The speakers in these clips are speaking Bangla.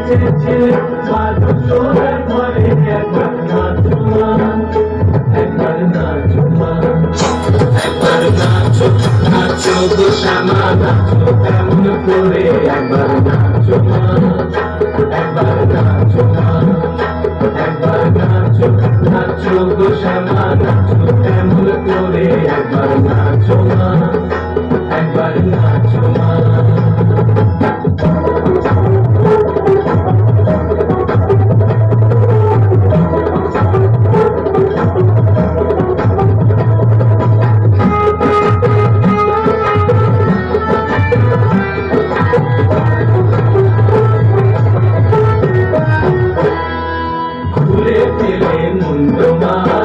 বেঁচেছিলে মাধুসূদন ঘরে একবার নাচো মা, একবার নাচো মা, একবার নাচো নাচো গো শ্যামা নাচো কেমন করে একবার নাচো মা, একবার নাচো মা, একবার নাচো নাচো গো শ্যামা নাচো কেমন করে একবার নাচো মা, একবার নাচো মা। খুলে দিলে মুন্ডমালা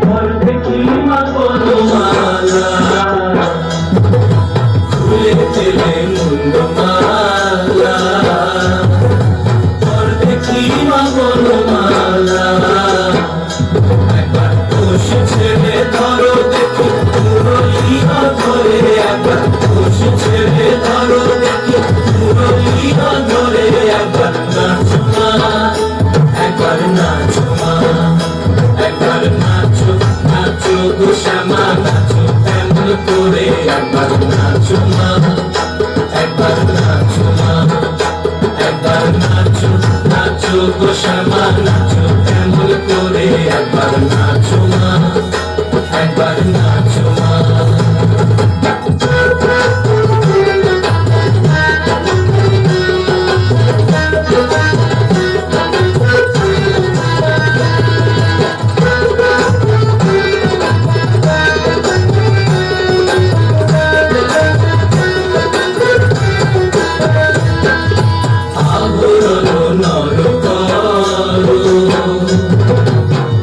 করতে কি মা বনমালা, খুলে দিলে মুন্ডমালা করতে কি মা বনমালা, একবার খুশি ছেড়ে ধরো দেখি মুরলিয়া ধরে, একবার খুশি ছেড়ে ধরো দেখি মুরলিয়া ধরে, একবার নাচো মা, একবার নাচো মা, একবার নাচো নাচো গো শ্যামা নাচো কেমন করে একবার নাচো মা, একবার নাচো মা, একবার নাচো নাচো গো শ্যামা নাচো কেমন করে একবার নাচো মা, একবার নাচো মা।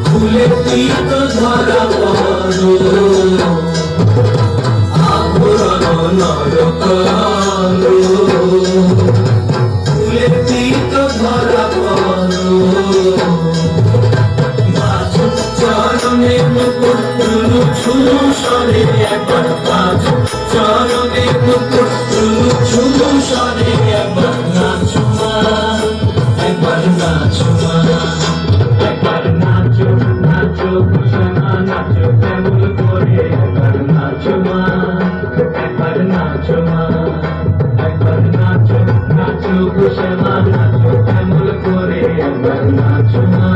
খুলে তীর্থ ধরা পড়ো, আভরণ নর করো, খুলে তীর্থ ধরা পড়ো, বাজো চরণে মুকুট চুলু ছুলু সরে একবার বাজো চরণে মুকুট চুলু ছুলু সরে একবার নাচো মা, একবার নাচো মা, একবার নাচো নাচো শ্যামা নাচো কেমন করে একবার নাচো মা, একবার নাচো মা, একবার নাচো নাচো শ্যামা নাচো কেমন করে একবার নাচো মা।